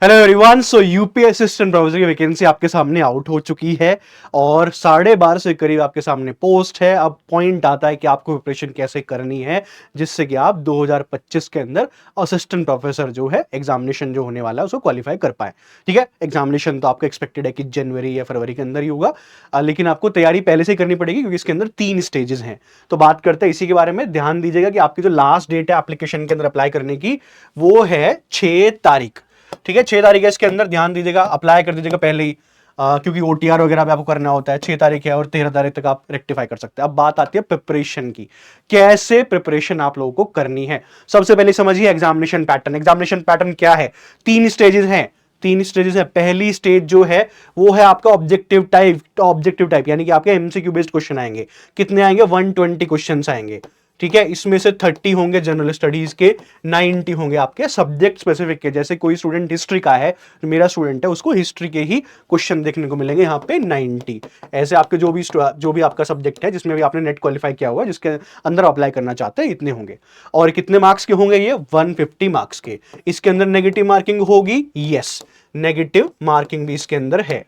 Hello everyone. So UP assistant professor की vacancy आपके सामने आउट हो चुकी है और 12:30 से करीब आपके सामने पोस्ट है। अब पॉइंट आता है कि आपको प्रिपरेशन कैसे करनी है जिससे कि आप 2025 के अंदर असिस्टेंट प्रोफेसर जो है एग्जामिनेशन जो होने वाला है उसको क्वालिफाई कर पाए। ठीक है, एग्जामिनेशन तो आपका एक्सपेक्टेड है कि जनवरी या फरवरी के अंदर ही होगा, लेकिन आपको तैयारी पहले से ही करनी पड़ेगी क्योंकि इसके अंदर 3 स्टेजेस हैं। तो बात करते हैं इसी के बारे में। ध्यान दीजिएगा कि आपकी जो लास्ट डेट है एप्लीकेशन के अंदर अप्लाई करने की वो है 6 तारीख। ठीक है, 6 तारीख है इसके अंदर। ध्यान दीजिएगा, अप्लाई कर दीजिएगा पहले ही, क्योंकि ओटीआर वगैरह भी आपको करना होता है। 6 तारीख है और 13 तारीख तक आप रेक्टिफाई कर सकते हैं। अब बात आती है प्रिपरेशन की, कैसे प्रिपरेशन आप लोगों को करनी है। सबसे पहले समझिए एग्जामिनेशन पैटर्न। एग्जामिनेशन पैटर्न क्या है? 3 स्टेजेस हैं। 3 स्टेजेस है। पहली स्टेज जो है वो है आपका ऑब्जेक्टिव टाइप। ऑब्जेक्टिव टाइप यानी कि आपके एमसीक्यू बेस्ड क्वेश्चन आएंगे। कितने आएंगे? 120 क्वेश्चन आएंगे। ठीक है, इसमें से 30 होंगे जनरल स्टडीज के, 90 होंगे आपके सब्जेक्ट स्पेसिफिक के। जैसे कोई स्टूडेंट हिस्ट्री का है, मेरा स्टूडेंट है, उसको हिस्ट्री के ही क्वेश्चन देखने को मिलेंगे यहाँ पे 90। ऐसे आपके जो भी आपका सब्जेक्ट है जिसमें भी आपने नेट क्वालिफाई किया हुआ है, जिसके अंदर अप्लाई करना चाहते हैं, इतने होंगे। और कितने मार्क्स के होंगे ये? 150 मार्क्स के। इसके अंदर नेगेटिव मार्किंग होगी, यस, नेगेटिव मार्किंग भी इसके अंदर है।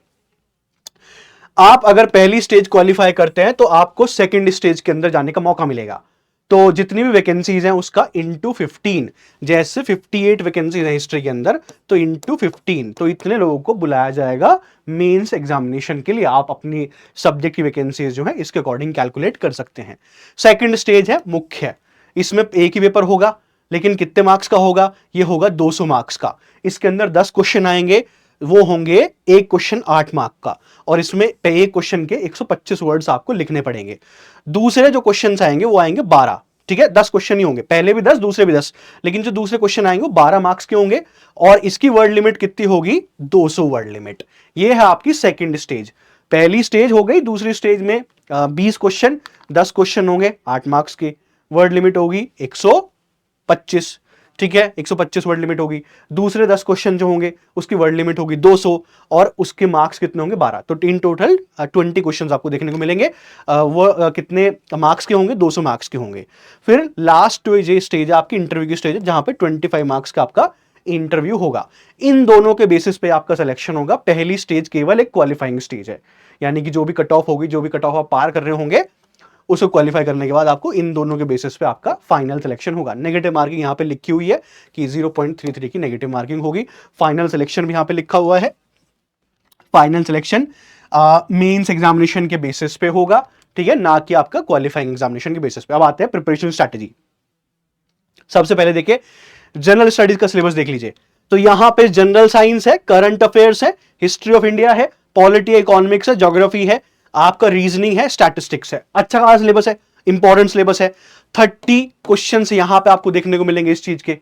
आप अगर पहली स्टेज क्वालिफाई करते हैं तो आपको सेकंड स्टेज के अंदर जाने का मौका मिलेगा। तो जितनी भी वैकेंसीज हैं उसका इंटू 15, जैसे 58 वैकेंसीज हैं हिस्ट्री के अंदर, तो इंटू 15, तो इतने लोगों को बुलाया जाएगा मेंस एग्जामिनेशन के लिए। आप अपनी सब्जेक्ट की वैकेंसीज जो है इसके अकॉर्डिंग कैलकुलेट कर सकते हैं। सेकंड स्टेज है मुख्य। इसमें एक ही पेपर होगा, लेकिन कितने मार्क्स का होगा? ये होगा 200 मार्क्स का। इसके अंदर 10 क्वेश्चन आएंगे, वो होंगे एक क्वेश्चन 8 मार्क का, और इसमें एक क्वेश्चन के 125 वर्ड्स आपको लिखने पड़ेंगे। दूसरे जो क्वेश्चंस आएंगे वो आएंगे 12। ठीक है, 10 क्वेश्चन ही होंगे, पहले भी 10 दूसरे भी 10, लेकिन जो दूसरे क्वेश्चन आएंगे वो 12 मार्क्स के होंगे। और इसकी वर्ड लिमिट कितनी होगी? 200 वर्ड लिमिट। ये है आपकी सेकंड स्टेज। पहली स्टेज हो गई। दूसरी स्टेज में 20 क्वेश्चन, 10 क्वेश्चन होंगे 8 मार्क्स के, वर्ड लिमिट होगी 125। ठीक है, 125 वर्ड लिमिट होगी। दूसरे 10 क्वेश्चन जो होंगे उसकी वर्ड लिमिट होगी 200, और उसके मार्क्स कितने होंगे? 12। तो इन टोटल 20 क्वेश्चंस आपको देखने को मिलेंगे। वो कितने मार्क्स के होंगे? 200 मार्क्स के होंगे। फिर लास्ट ये स्टेज है आपकी इंटरव्यू की स्टेज है, जहां पे 25 मार्क्स का आपका इंटरव्यू होगा। इन दोनों के बेसिस पे आपका सिलेक्शन होगा। पहली स्टेज केवल एक क्वालिफाइंग स्टेज है, यानी कि जो भी कट ऑफ होगी, जो भी कट ऑफ आप पार कर रहे होंगे, उसको क्वालिफाई करने के बाद आपको इन दोनों के बेसिस पे आपका फाइनल सिलेक्शन होगा। नेगेटिव मार्किंग यहां पे लिखी हुई है कि 0.33 की नेगेटिव मार्किंग होगी। फाइनल सिलेक्शन भी यहां पे लिखा हुआ है। फाइनल सिलेक्शन मेंस एग्जामिनेशन के बेसिस पे होगा, ठीक है, ना कि आपका क्वालिफाइंग एग्जामिनेशन के बेसिस पे। अब आते हैं प्रिपरेशन स्ट्रेटेजी। सबसे पहले देखिए जनरल स्टडीज का सिलेबस देख लीजिए। तो यहां पे जनरल साइंस है, करंट अफेयर्स है, हिस्ट्री ऑफ इंडिया है, पॉलिटी इकोनॉमिक्स है, ज्योग्राफी है, आपका रीजनिंग है, स्टैटिस्टिक्स है। अच्छा खासा सिलेबस है, इंपॉर्टेंट सिलेबस है। 30 क्वेश्चंस यहां पे आपको देखने को मिलेंगे इस चीज के।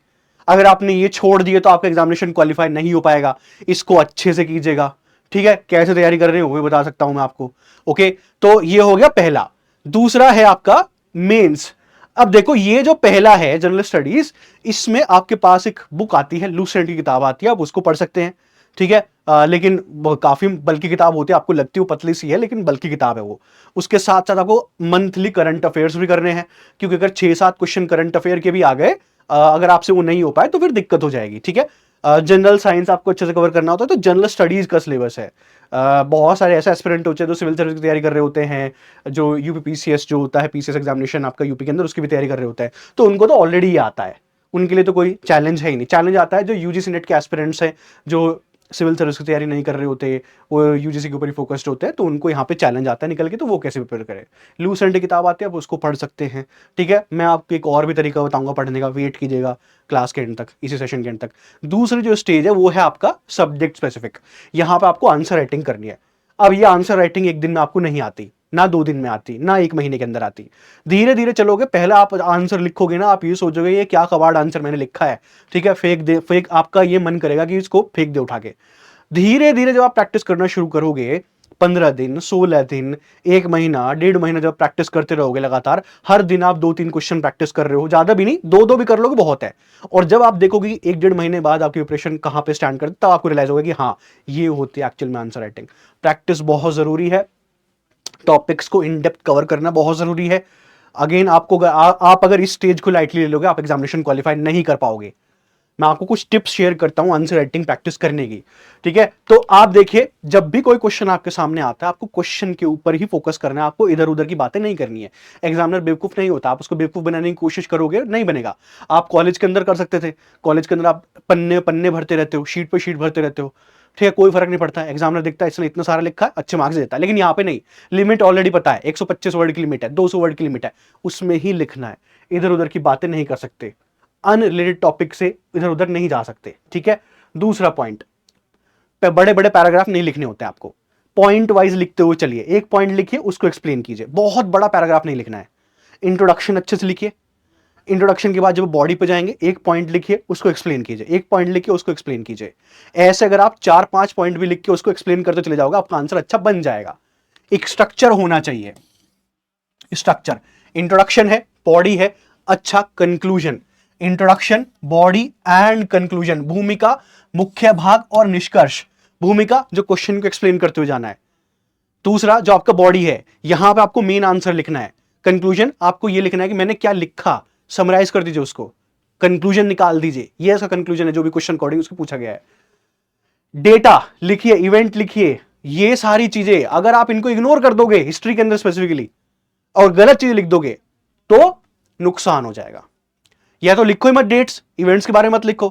अगर आपने ये छोड़ दिए तो आपका एग्जामिनेशन क्वालिफाई नहीं हो पाएगा। इसको अच्छे से कीजिएगा। ठीक है, कैसे तैयारी कर रहे हो वो भी बता सकता हूं मैं आपको। ओके, तो ये हो गया पहला। दूसरा है आपका मेंस। अब देखो ये जो पहला है जनरल स्टडीज, इसमें आपके पास एक बुक आती है, लूसेंट की किताब आती है, आप उसको पढ़ सकते हैं। ठीक है, लेकिन काफी बल्कि किताब होती है, आपको लगती है वो पतली सी है, लेकिन बल्कि किताब है वो। उसके साथ साथ आपको मंथली करंट अफेयर्स भी करने हैं, क्योंकि अगर 6-7 क्वेश्चन करंट अफेयर के भी आ गए, अगर आपसे वो नहीं हो पाए तो फिर दिक्कत हो जाएगी। ठीक है, जनरल साइंस आपको अच्छे से कवर करना होता है, तो जनरल स्टडीज का सिलेबस है। बहुत सारे ऐसे एस्पिरेंट होते हैं जो सिविल सर्विस की तैयारी कर रहे होते हैं, जो यूपीपीसीएस जो होता है, पीसीएस एग्जामिनेशन आपका यूपी के अंदर, उसकी भी तैयारी कर रहे होते हैं, तो उनको तो ऑलरेडी ही आता है। उनके लिए तो कोई चैलेंज है ही नहीं। चैलेंज आता है जो यूजीसी नेट के एस्पिरेंट्स हैं, जो सिविल सर्विस की तैयारी नहीं कर रहे होते, वो यूजीसी के ऊपर ही फोकस्ड होते हैं, तो उनको यहाँ पे चैलेंज आता है निकल के, तो वो कैसे प्रिपेयर करें। लूसेंट किताब आती है, आप उसको पढ़ सकते हैं। ठीक है, मैं आपको एक और भी तरीका बताऊंगा पढ़ने का, वेट कीजिएगा क्लास के एंड तक, इसी सेशन के एंड तक। दूसरी जो स्टेज है वो है आपका सब्जेक्ट स्पेसिफिक। यहाँ पे आपको आंसर राइटिंग करनी है। अब ये आंसर राइटिंग एक दिन में आपको नहीं आती, ना 2 दिन में आती, ना 1 महीने के अंदर आती। धीरे धीरे चलोगे, पहला आप आंसर लिखोगे ना, आप ये सोचोगे ये क्या कबाड़ आंसर मैंने लिखा है। ठीक है, फेक आपका ये मन करेगा कि इसको फेंक दे उठा के। धीरे धीरे जब आप प्रैक्टिस करना शुरू करोगे, 15 दिन, 16 दिन, 1 महीना, 1.5 महीना जब प्रैक्टिस करते रहोगे लगातार, हर दिन आप 2-3 क्वेश्चन प्रैक्टिस कर रहे हो, ज्यादा भी नहीं, 2-2 भी कर लोगे बहुत है। और जब आप देखोगे 1-1.5 महीने बाद आपकी प्रिपरेशन कहां पे स्टैंड करती, तब आपको रियलाइज होगा कि हाँ, ये होती है एक्चुअल में आंसर राइटिंग। प्रैक्टिस बहुत जरूरी है, टॉपिक्स को इन डेप्थ कवर करना बहुत जरूरी है। अगेन आपको आप अगर इस स्टेज को लाइटली ले लोगे, आप एग्जामिनेशन क्वालिफाई नहीं कर पाओगे। मैं आपको कुछ टिप्स शेयर करता हूं आंसर राइटिंग प्रैक्टिस करने की, ठीक है। तो आप देखिए, जब भी कोई क्वेश्चन आपके सामने आता है, आपको क्वेश्चन के ऊपर ही फोकस करना है, आपको इधर उधर की बातें नहीं करनी है। एग्जामिनर बेवकूफ नहीं होता, आप उसको बेवकूफ बनाने की कोशिश करोगे नहीं बनेगा। आप कॉलेज के अंदर कर सकते थे, कॉलेज के अंदर आप पन्ने पन्ने भरते रहते हो, शीट पे शीट भरते रहते हो, ठीक है, कोई फर्क नहीं पड़ता। एग्जामिनर देखता है इसने इतना सारा लिखा है, अच्छे मार्क्स देता है। लेकिन यहाँ पे नहीं, लिमिट ऑलरेडी पता है, 125 वर्ड की लिमिट है, 200 वर्ड की लिमिट है, उसमें ही लिखना है। इधर उधर की बातें नहीं कर सकते, अनरिलेटेड टॉपिक से इधर उधर नहीं जा सकते, ठीक है। दूसरा पॉइंट, बड़े बड़े पैराग्राफ नहीं लिखने होते आपको, पॉइंट वाइज लिखते हुए चलिए। एक पॉइंट लिखिए, उसको एक्सप्लेन कीजिए, बहुत बड़ा पैराग्राफ नहीं लिखना है। इंट्रोडक्शन अच्छे से लिखिए, इंट्रोडक्शन के बाद जब बॉडी पे जाएंगे, एक पॉइंट लिखिए, उसको एक्सप्लेन कीजिए, एक पॉइंट लिखिए, उसको एक्सप्लेन कीजिए। ऐसे अगर आप 4-5 पॉइंट भी लिख के उसको एक्सप्लेन करते चले जाओगे, आपका आंसर अच्छा बन जाएगा। एक स्ट्रक्चर होना चाहिए, स्ट्रक्चर। इंट्रोडक्शन है, बॉडी है, अच्छा conclusion. Introduction, body and conclusion, भूमिका, मुख्य भाग और निष्कर्ष। भूमिका जो क्वेश्चन को एक्सप्लेन करते हुए जाना है। दूसरा जो आपका बॉडी है, यहां पे आपको मेन आंसर लिखना है। कंक्लूजन, आपको यह लिखना है कि मैंने क्या लिखा, समराइज कर दीजिए उसको, कंक्लूजन निकाल दीजिए, ये इसका कंक्लूजन है जो भी क्वेश्चन अकॉर्डिंग उसको पूछा गया है। डेटा लिखिए, इवेंट लिखिए, ये सारी चीजें अगर आप इनको इग्नोर कर दोगे हिस्ट्री के अंदर स्पेसिफिकली, और गलत चीजें लिख दोगे, तो नुकसान हो जाएगा। या तो लिखो ही मत डेट्स, इवेंट्स के बारे में मत लिखो,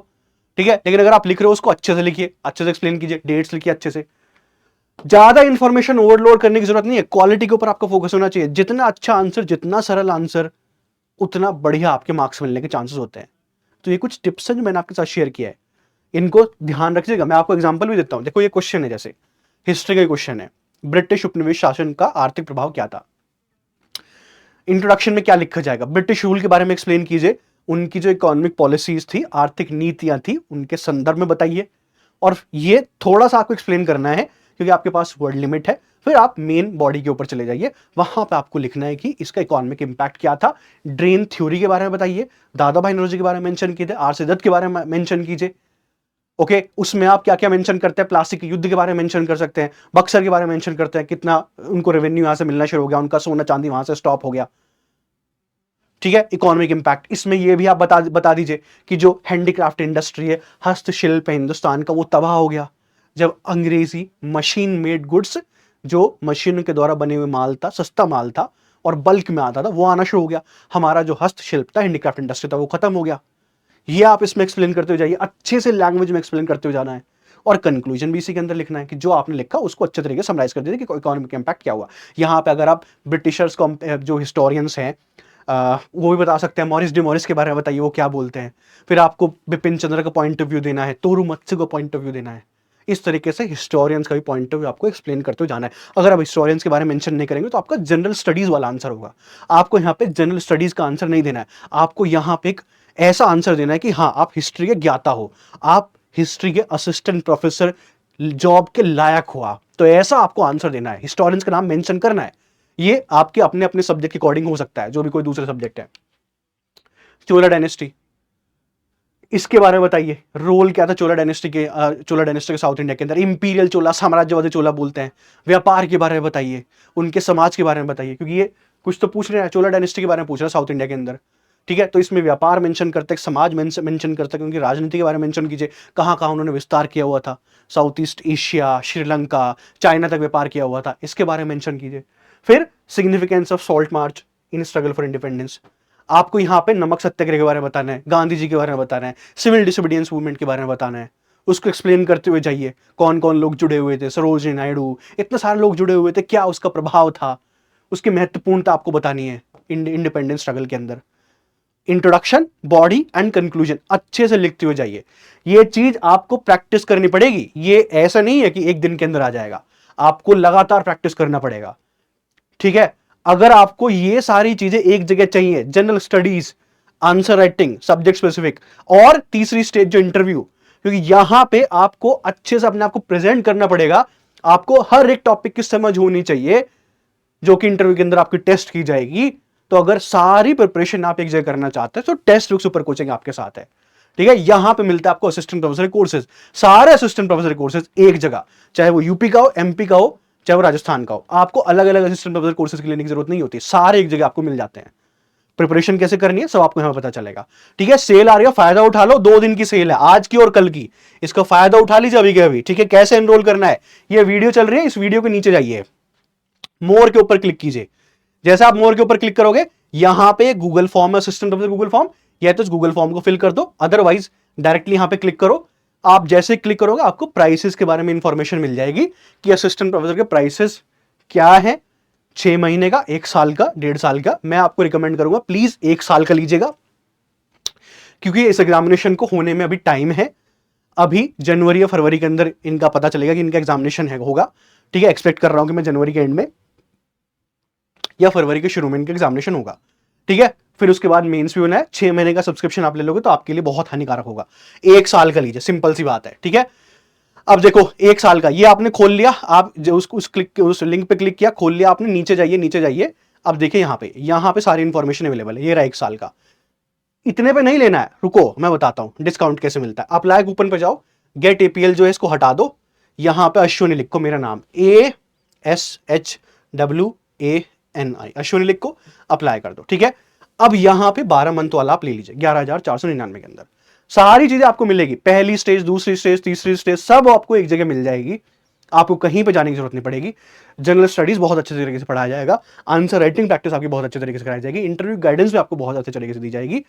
ठीक है, लेकिन अगर आप लिख रहे हो उसको अच्छे से लिखिए, अच्छे से एक्सप्लेन कीजिए, डेट्स लिखिए अच्छे से। ज्यादा इंफॉर्मेशन ओवरलोड करने की जरूरत नहीं है, क्वालिटी के ऊपर आपका फोकस होना चाहिए। जितना अच्छा आंसर, जितना सरल आंसर, उतना बढ़िया आपके मार्क्स मिलने के चांसेस होते हैं। तो ये कुछ टिप्स हैं जो मैंने आपके साथ शेयर किया है, इनको ध्यान रखिएगा। मैं आपको एग्जांपल भी देता हूं, देखो ये क्वेश्चन है, जैसे हिस्ट्री का क्वेश्चन है, ब्रिटिश उपनिवेश शासन का आर्थिक प्रभाव क्या था। इंट्रोडक्शन में क्या लिखा जाएगा, ब्रिटिश रूल के बारे में एक्सप्लेन कीजिए, उनकी जो इकोनॉमिक पॉलिसीज थी, आर्थिक नीतियां थी, उनके संदर्भ में बताइए। और ये थोड़ा सा आपको एक्सप्लेन करना है क्योंकि आपके पास वर्ड लिमिट है। फिर आप मेन बॉडी के ऊपर चले जाइए, वहां पे आपको लिखना है कि इसका इकोनॉमिक इंपैक्ट क्या था। ड्रेन थ्योरी के बारे में बताइए, दादा भाई नौरोजी के बारे में मेंशन कीजिए, आर.सी. दत्त के बारे में मेंशन कीजिए। ओके, उसमें आप क्या क्या मेंशन करते हैं, प्लास्टिक युद्ध के बारे में मेंशन कर सकते हैं, बक्सर के बारे में मेंशन करते हैं, कितना उनको रेवेन्यू यहां से मिलना शुरू हो गया, उनका सोना चांदी वहां से स्टॉप हो गया, ठीक है। इकोनॉमिक इंपैक्ट, इसमें यह भी आप बता दीजिए कि जो हैंडीक्राफ्ट इंडस्ट्री है, हस्तशिल्प है हिंदुस्तान का, वो तबाह हो गया जब अंग्रेजी मशीन मेड गुड्स, जो मशीन के द्वारा बने हुए माल था, सस्ता माल था और बल्क में आता था, वो आना शुरू हो गया। हमारा जो हस्तशिल्प था, हैंडीक्राफ्ट इंडस्ट्री था, वो खत्म हो गया। ये आप इसमें एक्सप्लेन करते हुए जाइए, अच्छे से लैंग्वेज में एक्सप्लेन करते हुए जाना है। और कंक्लूजन भी इसी के अंदर लिखना है कि जो आपने लिखा उसको अच्छे तरीके से समराइज कर दीजिए कि इकोनॉमिक इंपैक्ट क्या हुआ। यहां पे अगर आप ब्रिटिशर्स को, जो हिस्टोरियंस हैं, वो भी बता सकते हैं, मॉरिस डी मॉरिस के बारे में बताइए वो क्या बोलते हैं। फिर आपको बिपिन चंद्र का पॉइंट ऑफ व्यू देना है, तोरू मत्स्य का पॉइंट ऑफ व्यू देना है। इस तरीके से हिस्टोरियंस का भी पॉइंट ऑफ व्यू आपको एक्सप्लेन करते हुए जाना है। अगर आप हिस्टोरियंस के बारे में मेंशन नहीं करेंगे तो आपका जनरल स्टडीज वाला आंसर होगा। आपको यहाँ पे जनरल स्टडीज का आंसर नहीं देना है, आपको यहाँ पे एक ऐसा आंसर देना है कि हाँ, आप हिस्ट्री के ज्ञाता हो, आप हिस्ट्री के असिस्टेंट प्रोफेसर जॉब के लायक हो आप, तो ऐसा आपको आंसर देना है। हिस्टोरियंस का नाम मेंशन करना है। ये आपके अपने अपने सब्जेक्ट के अकॉर्डिंग हो सकता है, जो भी कोई दूसरे सब्जेक्ट है। चोला डायनेस्टी, इसके बारे में बताइए, रोल क्या था चोला डायनेस्टी के साउथ इंडिया के अंदर। इंपीरियल चोला, साम्राज्यवादी चोला बोलते हैं। व्यापार के बारे में बताइए, उनके समाज के बारे में बताइए, क्योंकि ये कुछ तो पूछ रहे हैं, चोला डायनेस्टी के बारे में पूछ रहे हैं साउथ इंडिया के अंदर, ठीक है। तो इसमें व्यापार मेंशन करते हैं, समाज मेंशन करते हैं, उनकी राजनीति के बारे में मेंशन कीजिए, कहाँ कहाँ उन्होंने विस्तार किया हुआ था, south east Asia, Sri Lanka, China तक व्यापार किया हुआ था, इसके बारे में मेंशन कीजिए। फिर significance of salt march in struggle for independence, आपको यहाँ पे नमक सत्याग्रह के बारे में बताना है, गांधी जी के बारे में बताना है, सिविल डिसोबीडियंस मूवमेंट के बारे में बताना है। उसको एक्सप्लेन करते हुए जाइए, कौन कौन लोग जुड़े हुए थे, सरोजिनी नायडू, इतने सारे लोग जुड़े हुए थे, क्या उसका प्रभाव था, उसकी महत्वपूर्णता आपको बतानी है इंडिपेंडेंस स्ट्रगल के अंदर। इंट्रोडक्शन, बॉडी एंड कंक्लूजन अच्छे से लिखते हुए जाइए। ये चीज आपको प्रैक्टिस करनी पड़ेगी, ये ऐसा नहीं है कि एक दिन के अंदर आ जाएगा, आपको लगातार प्रैक्टिस करना पड़ेगा, ठीक है। अगर आपको ये सारी चीजें एक जगह चाहिए, general studies, answer writing, subject specific, और तीसरी स्टेज जो इंटरव्यू, क्योंकि यहां पे आपको अच्छे से अपने आप को प्रेजेंट करना पड़ेगा। आपको हर एक टॉपिक की समझ होनी चाहिए जो कि इंटरव्यू के अंदर आपकी टेस्ट की जाएगी। तो अगर सारी प्रिपरेशन आप एक जगह करना चाहते हैं तो टेस्ट बुक सुपर कोचिंग आपके साथ है, ठीक है। यहां पे मिलता है आपको असिस्टेंट प्रोफेसर कोर्सेज, सारे असिस्टेंट प्रोफेसर कोर्सेज एक जगह, चाहे वो यूपी का हो, एमपी का हो, चाहे वो राजस्थान का हो। आपको अलग अलग असिस्टेंट प्रोफेसर कोर्सेज के लेने की जरूरत नहीं होती, सारे एक जगह आपको मिल जाते हैं। प्रिपरेशन कैसे करनी है सब आपको यहां पता चलेगा। ठीक है, सेल आ रही है, फायदा उठा लो, 2 दिन की सेल है, आज की और कल की, इसका फायदा उठा लीजिए अभी के अभी। ठीक है, कैसे एनरोल करना है, ये वीडियो चल रही है, इस वीडियो के नीचे जाइए, मोर के ऊपर क्लिक कीजिए। जैसे आप मोर के ऊपर क्लिक करोगे, यहां पे गूगल फॉर्म है, असिस्टेंट प्रोफेसर गूगल फॉर्म, या तो गूगल फॉर्म को फिल कर दो, अदरवाइज डायरेक्टली यहां पे क्लिक करो। आप जैसे क्लिक करोगे आपको प्राइसेस के बारे में इंफॉर्मेशन मिल जाएगी कि असिस्टेंट प्रोफेसर के प्राइसेस क्या है, 6 महीने का, 1 साल का, 1.5 साल का। मैं आपको रिकमेंड करूंगा प्लीज 1 साल का लीजिएगा, क्योंकि इस एग्जामिनेशन को होने में अभी टाइम है। अभी जनवरी या फरवरी के अंदर इनका पता चलेगा कि इनका एग्जामिनेशन है होगा। ठीक है, एक्सपेक्ट कर रहा हूं कि मैं जनवरी के एंड में या फरवरी के शुरू में इनका एग्जामिनेशन होगा। ठीक है, फिर उसके बाद मेंस भी होना है। 6 महीने का सब्सक्रिप्शन आप ले लोगे तो आपके लिए बहुत हानिकारक होगा। 1 साल का लीजिए, सिंपल सी बात है। ठीक है, अब देखो 1 साल का ये आपने खोल लिया, आप जो उस लिंक पे क्लिक किया, खोल लिया आपने, नीचे जाइए, नीचे जाइए। अब देखिए यहां पे सारी इंफॉर्मेशन अवेलेबल है। ये रहा 1 साल का। इतने पे नहीं लेना है, रुको मैं बताता हूं डिस्काउंट कैसे मिलता है। अप्लाई कूपन पे जाओ, गेट एपीएल जो है इसको हटा दो, यहां पे अश्विनी लिखो, मेरा नाम ASHWANI, अश्विनी लिखो, अप्लाई कर दो। ठीक है, अब यहां पे 12 मंथ वाला आप ले लीजिए 11,499 के अंदर। सारी चीजें आपको मिलेगी, पहली स्टेज, दूसरी स्टेज, तीसरी स्टेज, सब आपको एक जगह मिल जाएगी। आपको कहीं पे जाने की जरूरत नहीं पड़ेगी। जनरल स्टडीज बहुत अच्छे तरीके से पढ़ाया जाएगा, आंसर राइटिंग प्रैक्टिस आपकी बहुत अच्छे तरीके से कराई जाएगी, इंटरव्यू गाइडेंस भी आपको बहुत अच्छे तरीके से दी जाएगी।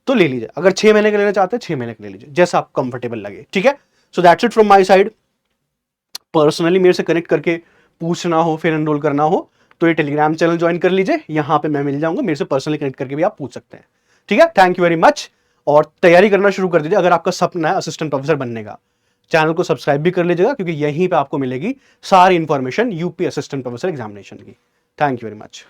तो ले लीजिए, अगर 6 महीने का लेना चाहते हैं 6 महीने का ले लीजिए, जैसा आपको कंफर्टेबल लगे। ठीक है, so that's it from my side. Personally मेरे से कनेक्ट करके पूछना हो, फिर एनरोल करना हो, तो ये टेलीग्राम चैनल ज्वाइन कर लीजिए, यहां पे मैं मिल जाऊंगा, मेरे से पर्सनली कनेक्ट करके भी आप पूछ सकते हैं। ठीक है, थैंक यू वेरी मच, और तैयारी करना शुरू कर दीजिए अगर आपका सपना है असिस्टेंट प्रोफेसर बनने का। चैनल को सब्सक्राइब भी कर लीजिएगा, क्योंकि यहीं पे आपको मिलेगी सारी information UP assistant professor examination की। Thank you very much.